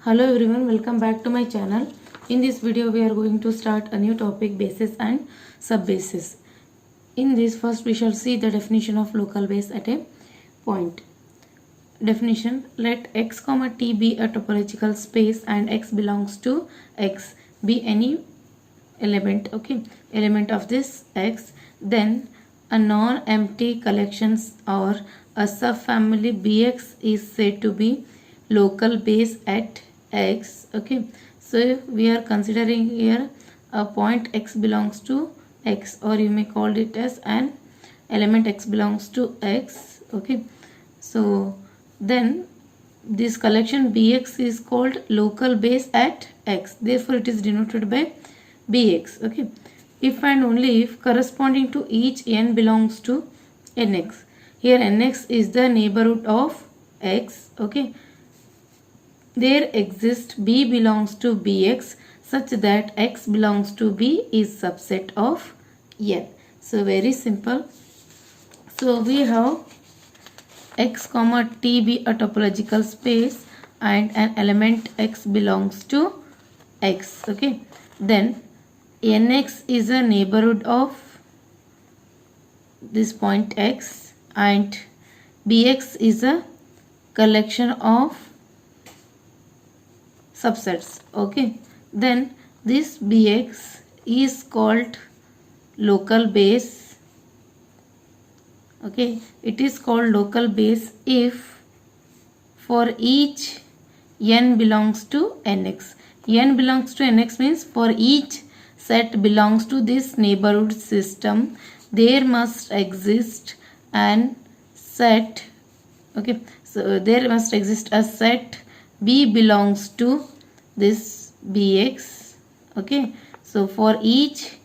Hello everyone, welcome back to my channel. In this video we are going to start a new topic, bases and subbases. In this, first we shall see the definition of local base at a point. Definition: let x comma t be a topological space and x belongs to x be any element of this x, then a non-empty collections or a subfamily bx is said to be local base at x. So we are considering here a point x belongs to x, or you may call it as an element x belongs to x. So then this collection bx is called local base at x, therefore it is denoted by bx. If and only if corresponding to each n belongs to nx. Here nx is the neighborhood of x. There exists b belongs to bx such that x belongs to b is subset of n. So very simple. So we have x comma t be a topological space and an element x belongs to x. Then nx is a neighborhood of this point x and bx is a collection of subsets. Then this bx is called local base. It is called local base if for each n belongs to nx. N belongs to nx means for each set belongs to this neighborhood system there must exist an set. So there must exist a set b belongs to this bx. So for each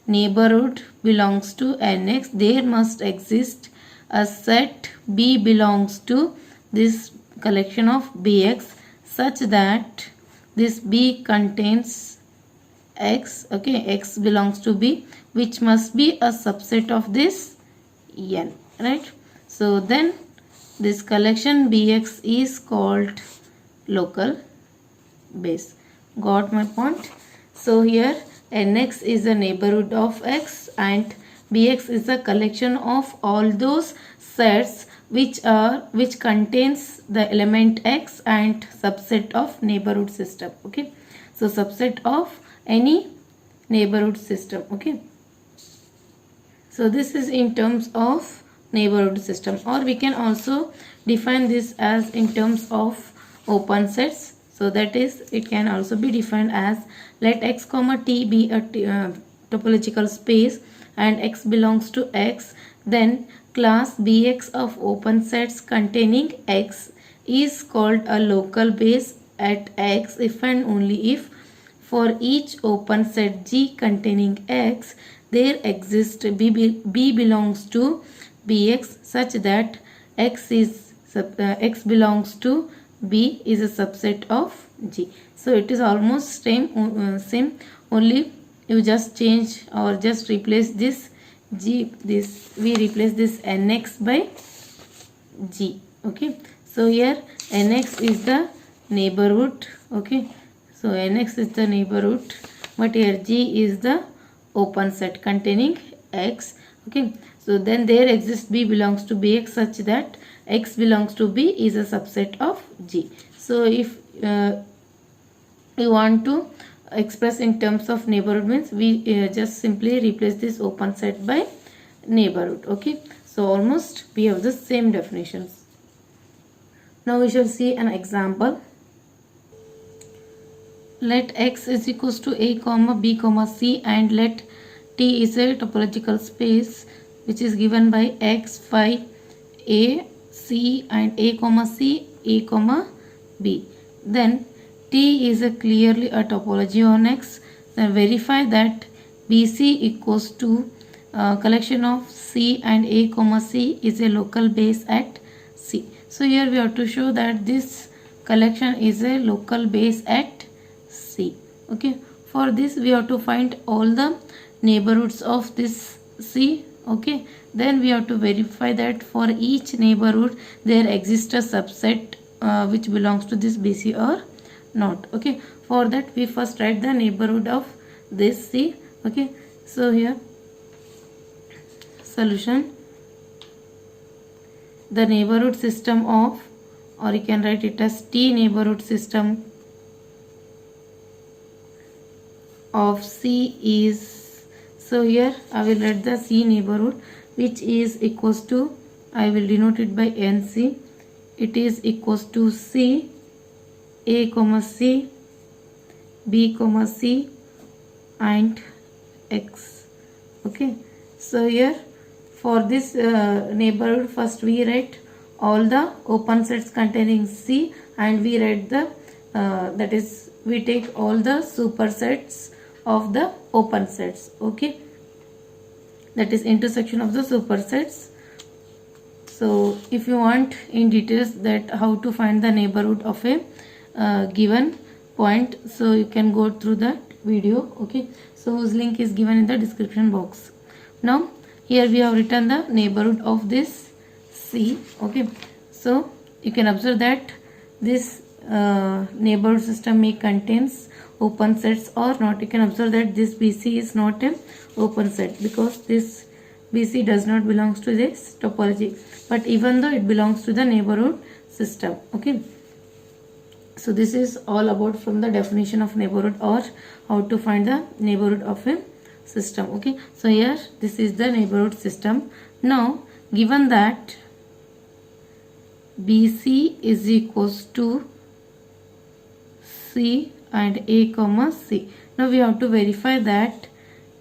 neighborhood belongs to nx there must exist a set b belongs to this collection of bx such that this b contains x. X belongs to b, which must be a subset of this n, right? So then this collection bx is called local base. Got my point? So here nx is a neighborhood of x and bx is a collection of all those sets which contains the element x and subset of neighborhood system. So subset of any neighborhood system. So this is in terms of neighborhood system, or we can also define this as in terms of open sets. So that is, it can also be defined as let x comma t be a topological space and x belongs to x, then class bx of open sets containing x is called a local base at x if and only if for each open set g containing x there exists b belongs to bx such that x belongs to b is a subset of g. So it is almost same, only you just change or just replace this g, we replace this nx by g. So here nx is the neighborhood. So nx is the neighborhood, but here g is the open set containing x. So then there exists b belongs to bx such that x belongs to b is a subset of g. So if you want to express in terms of neighborhood means we just simply replace this open set by neighborhood. So almost we have the same definitions. Now we shall see an example. Let x is equals to a comma b comma c and let t is a topological space which is given by x, phi, a, c and a comma c, a comma b. Then t is clearly a topology on x. Then verify that bc equals to collection of c and a comma c is a local base at c. So here we have to show that this collection is a local base at c. For this we have to find all the neighborhoods of this c. Then we have to verify that for each neighborhood there exists a subset which belongs to this bc or not. Okay, for that we first write the neighborhood of this C. Okay, so here solution, the neighborhood system of, or you can write it as T neighborhood system of C is, so here I will write the C neighborhood, which is equals to, I will denote it by NC. It is equals to C, A comma C, B comma C and X. Okay, so here for this neighborhood, first we write all the open sets containing C, and we write the that is, we take all the supersets of the open sets. Okay, that is intersection of the supersets. So if you want in details that how to find the neighborhood of a given point, so you can go through that video. Okay, so whose link is given in the description box. Now here we have written the neighborhood of this C. Okay, so you can observe that this neighborhood system may contains open sets or not. You can observe that this BC is not a open set because this BC does not belongs to this topology, but even though it belongs to the neighborhood system. Okay, so this is all about from the definition of neighborhood or how to find the neighborhood of a system. Okay, so here this is the neighborhood system. Now given that BC is equals to C and A comma C, now we have to verify that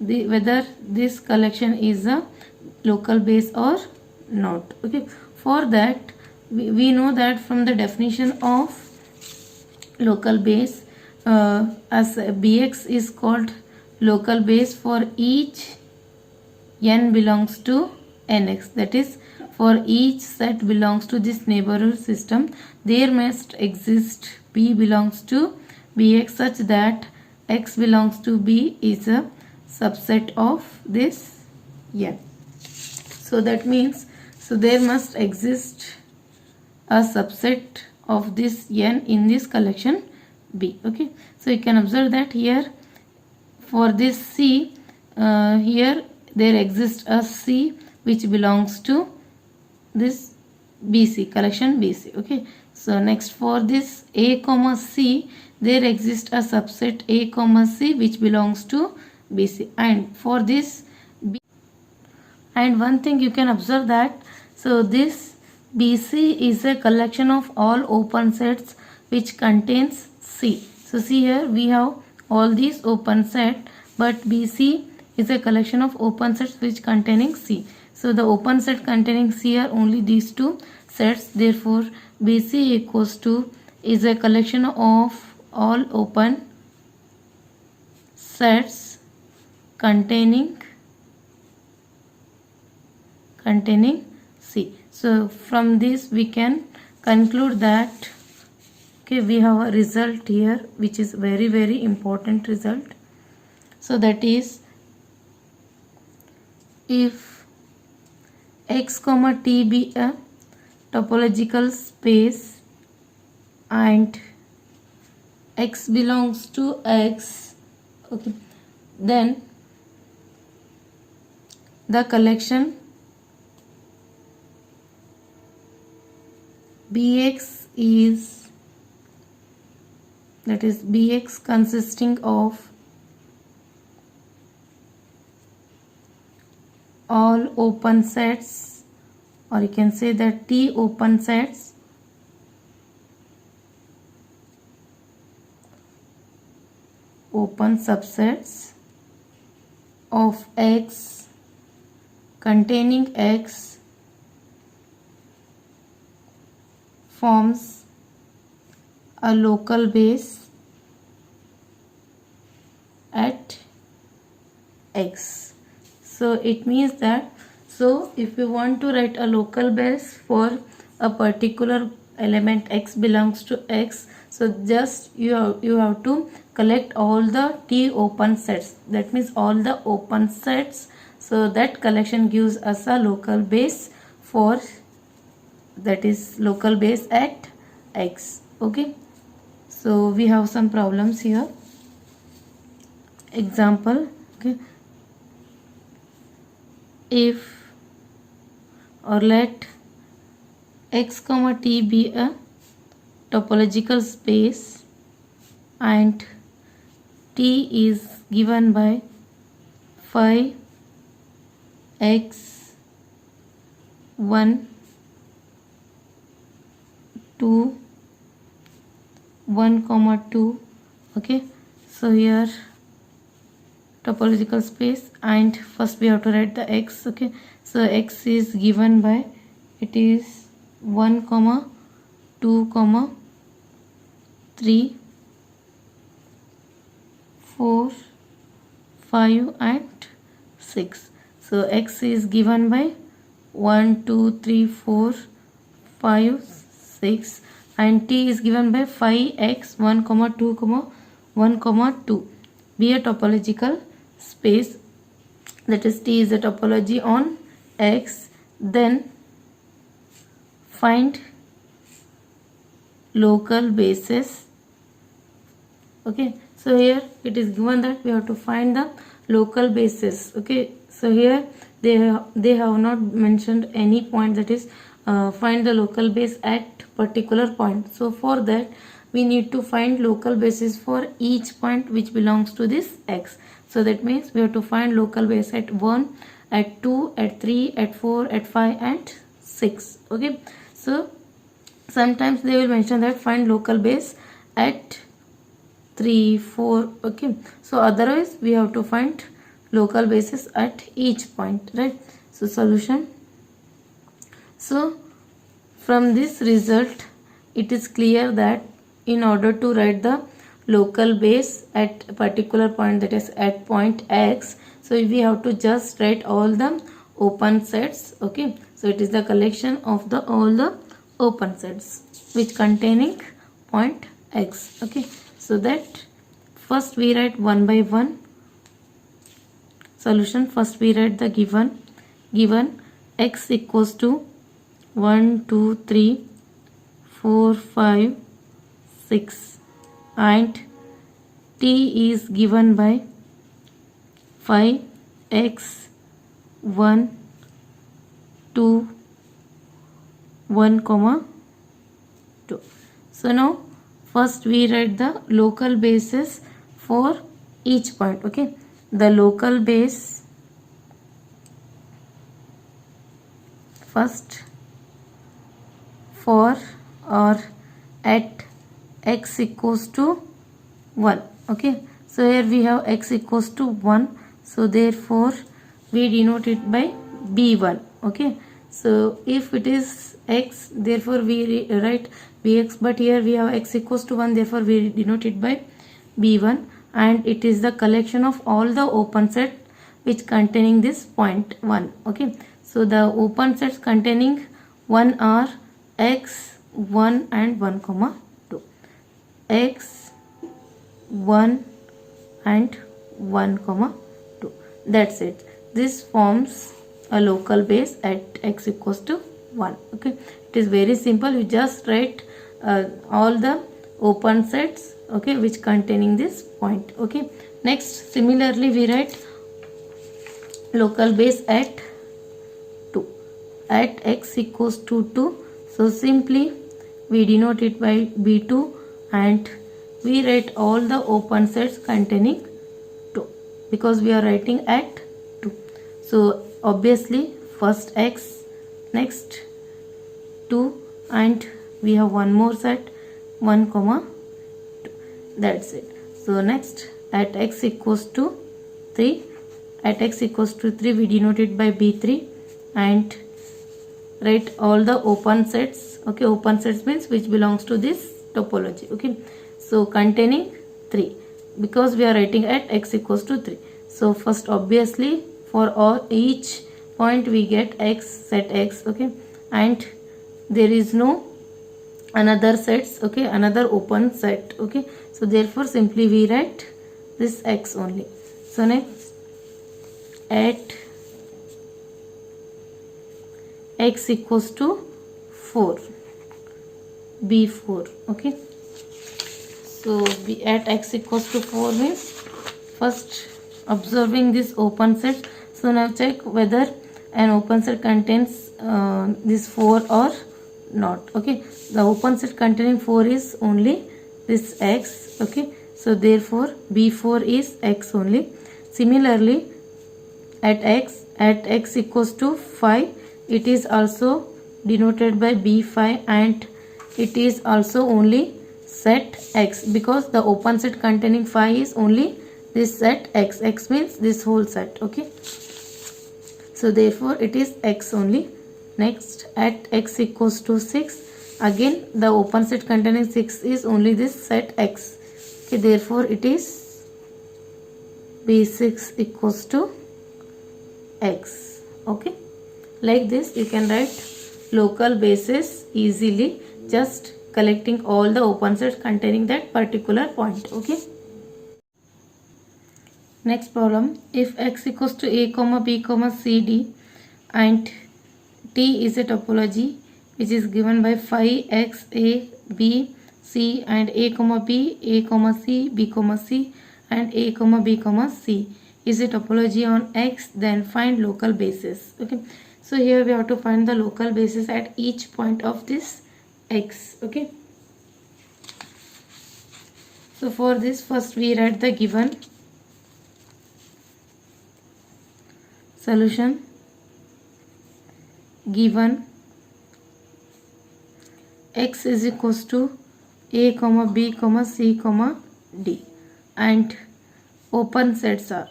whether this collection is a local base or not. Okay, for that we know that from the definition of local base, as Bx is called local base for each n belongs to nx, that is for each set belongs to this neighborhood system, there must exist B belongs to Bx such that x belongs to B is a subset of this n. So that means, so there must exist a subset of this n in this collection B. Okay, so you can observe that here for this C, here there exists a C which belongs to this BC, collection BC. Okay, so next for this A comma C, there exists a subset A comma C which belongs to BC, and for this B, and one thing you can observe that, so this BC is a collection of all open sets which contains C. So see here we have all these open set, but BC is a collection of open sets which containing C. So the open set containing C are only these two sets, therefore BC equals to is a collection of all open sets containing C. So from this we can conclude that, okay, we have a result here which is very very important result. So that is, if x comma t be a topological space and x belongs to x, okay, then the collection Bx is, that is Bx consisting of all open sets, or you can say that T open sets open subsets of X containing X forms a local base at X. So it means that, so if you want to write a local base for a particular element X belongs to X, so just you have to collect all the T open sets, that means all the open sets, so that collection gives us a local base for, that is local base at X. Okay, So we have some problems here. Example, okay, if or let x comma t be a topological space and t is given by phi x 1 2 1 comma 2. Okay, so here topological space, and first we have to write the x. Okay, so x is given by, it is 1 comma 2 comma 3 4 5 and 6. So x is given by 1 2 3 4 5 6, and t is given by phi x 1 comma 2 comma 1 comma 2 be a topological space, that is t is a topology on x. Then find local basis. Okay, so here it is given that we have to find the local basis. Okay, so here they have not mentioned any point, that is find the local base at particular point. So for that we need to find local basis for each point which belongs to this x. So that means we have to find local base at 1, at 2, at 3, at 4, at 5 and 6. Okay, so sometimes they will mention that find local base at 3 4. Okay, so otherwise we have to find local bases at each point, right? So solution. So from this result it is clear that in order to write the local base at a particular point, that is at point x, so we have to just write all the open sets. Okay, so it is the collection of the all the open sets which containing point x. Okay, so that first we write one by one solution. First we write the given x equals to 1 2 3 4 5 6, and t is given by phi x 1 2 1 comma 2. So now first we write the local bases for each point. Okay, the local base first for or at x equals to 1. Okay, so here we have x equals to 1, so therefore we denote it by b1. Okay, so if it is x, therefore we write bx, but here we have x equals to 1, therefore we denote it by b1, and it is the collection of all the open set which containing this point 1. Okay, so the open sets containing 1 are x 1 and 1 comma 2, x 1 and 1 comma 2. That's it. This forms a local base at x equals to 1. Okay, it is very simple. You just write all the open sets, okay, which containing this point. Okay, next similarly we write local base at 2 at x equals to 2. So simply we denote it by b2, and we write all the open sets containing 2 because we are writing at 2. So obviously first x, next 2, and we have one more set 1 comma 2. That's it. So next at x equals to 3, at x equals to 3 we denote it by b3 and write all the open sets. Okay, open sets means which belongs to this topology. Okay, so containing 3 because we are writing at x equals to 3. So first obviously for all each point we get x, set x. Okay, and there is no another sets, okay, another open set. Okay, so therefore simply we write this x only. So next at x equals to 4 b4. Okay, So we at x equals to 4 means first observing this open set. So now check whether an open set contains this 4 or not. Okay, the open set containing 4 is only this x. Okay, so therefore b4 is x only. Similarly, at x equals to 5, it is also denoted by b5, and it is also only set x, because the open set containing 5 is only this set x. X means this whole set. Okay, so therefore it is x only. Next, at x equals to 6, again the open set containing 6 is only this set x. Okay, therefore it is b6 equals to x. Okay, like this you can write local basis easily, just collecting all the open sets containing that particular point. Okay, next problem, if x equals to a comma b comma c d and T is a topology which is given by phi x a b c and a comma b, a comma c, b comma c and a comma b comma c is a topology on x, then find local basis. Okay, so here we have to find the local basis at each point of this x. Okay, so for this first we write the given solution. Given x is equals to a comma b comma c comma d and open sets are,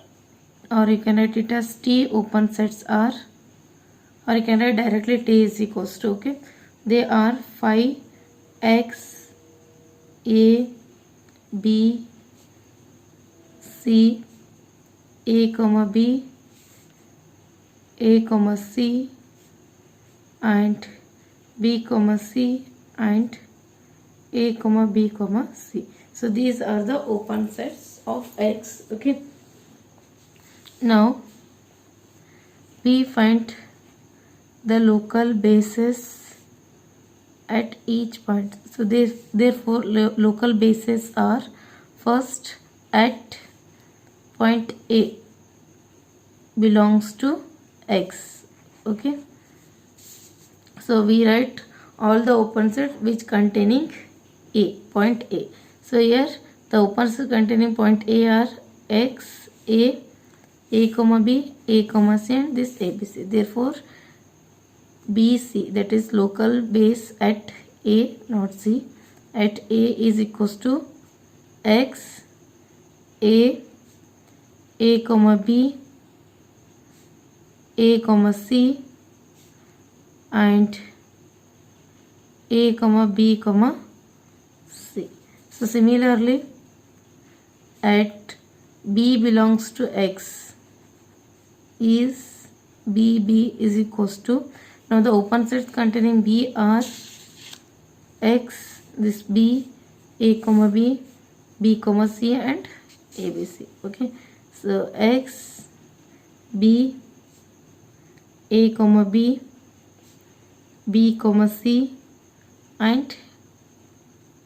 or you can write it as t open sets are, or you can write directly t is equals to, okay, they are phi x a b c, a comma b, a comma c and b comma c and a comma b comma c. So these are the open sets of x. Okay, now we find the local basis at each point. So therefore local bases are first at point a belongs to x. Okay, so we write all the open sets which containing a, point a. So here the open sets containing point a are x, a comma b, a comma c and this abc. Therefore bc, that is local base at a not c, at a is equals to x, a comma b, a comma c and a comma b comma c. So similarly at b belongs to x is b is equals to, now the open sets containing b are x, this b, a comma b, b comma c and abc. Okay, so x, b, a comma b, b comma c and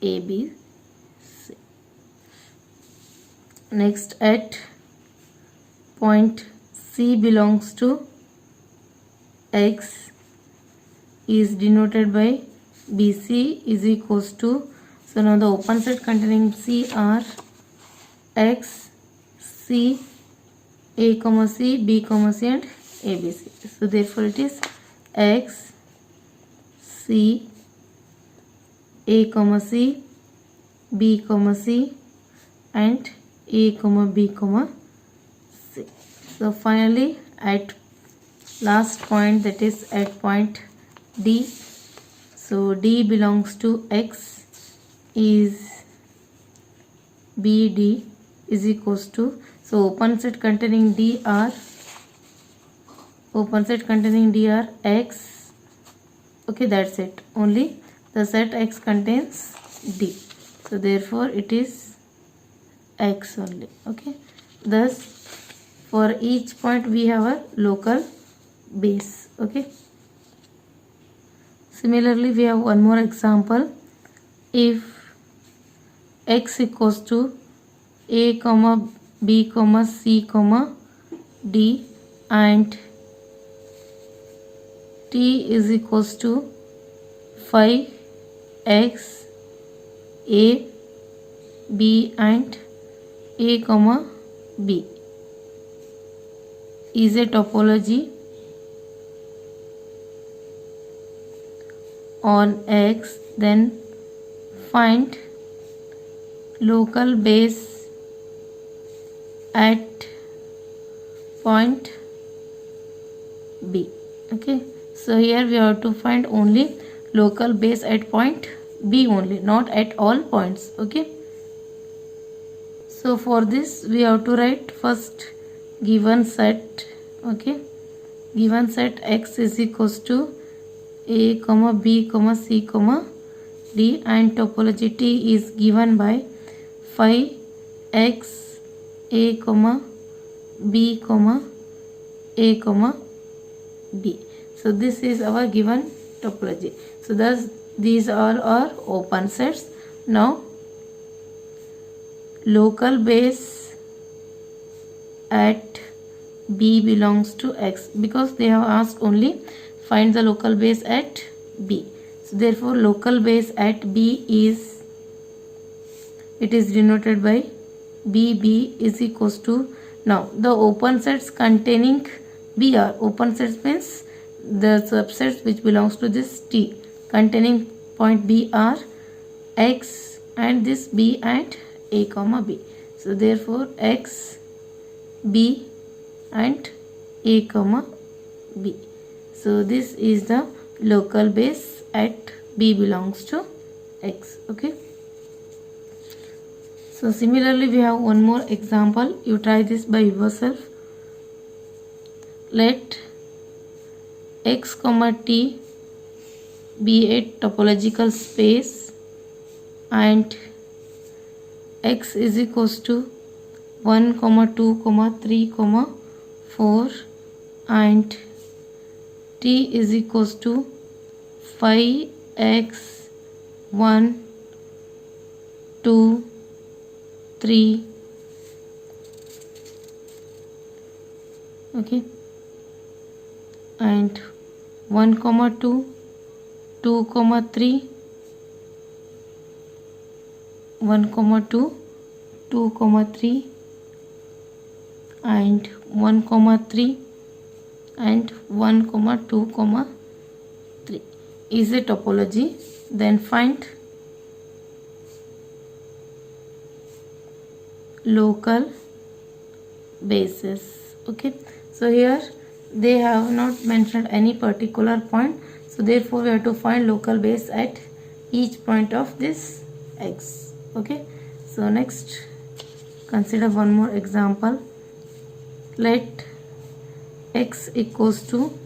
abc. Next, at point c belongs to x is denoted by bc is equals to, so now the open set containing c are x, c, a comma c, b comma c and abc. So therefore it is x, c, a comma c, b comma c and a comma b comma c. So finally at last point, that is at point d, so d belongs to x is bd is equals to, so open set containing d are x. Okay, that's it, only the set x contains d, so therefore it is x only. Okay, thus for each point we have a local base. Okay, similarly we have one more example. If x equals to a comma b comma c comma d and t is equals to 5x a b and a comma b is a topology on x, then find local base at point B. Okay, so here we have to find only local base at point B only, not at all points. Okay, so for this we have to write first given set. Okay, given set x is equals to a comma b comma c comma d and topology T is given by 5x a comma b comma a comma b. So this is our given topology. So thus these all are open sets. Now local base at b belongs to x, because they have asked only find the local base at b. So therefore local base at b is, it is denoted by b is equals to, now the open sets containing b are, open sets means the subsets which belongs to this T containing point b are x and this b and a comma b. So therefore x, b and a comma b. So this is the local base at b belongs to x. Okay, so similarly we have one more example. You try this by yourself. Let x comma t be a topological space and x is equals to 1 comma 2 comma 3 comma 4 and t is equals to 5x 1 2 3. Okay, and 1 comma 2 2 comma 3 1 comma 2 2 comma 3 and 1 comma 3 and 1 comma 2 comma 3 is a topology. Then find local bases. Okay, so here they have not mentioned any particular point, so therefore we have to find local base at each point of this x. Okay, so next consider one more example. Let x equals to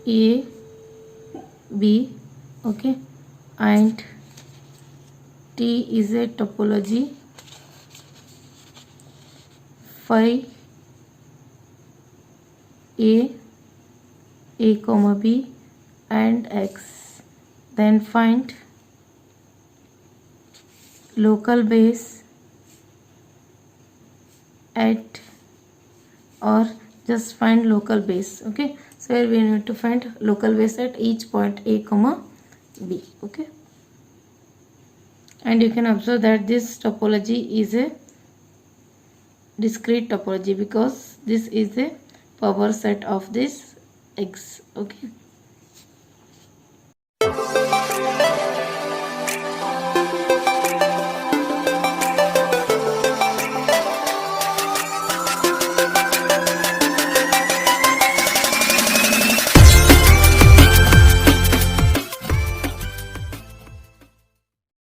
a b, okay, and T is a topology 5 a comma b and x. Then find local base at, or just find local base. Okay, so here we need to find local base at each point a comma b. Okay, and you can observe that this topology is a discrete topology because this is a power set of this x. Okay.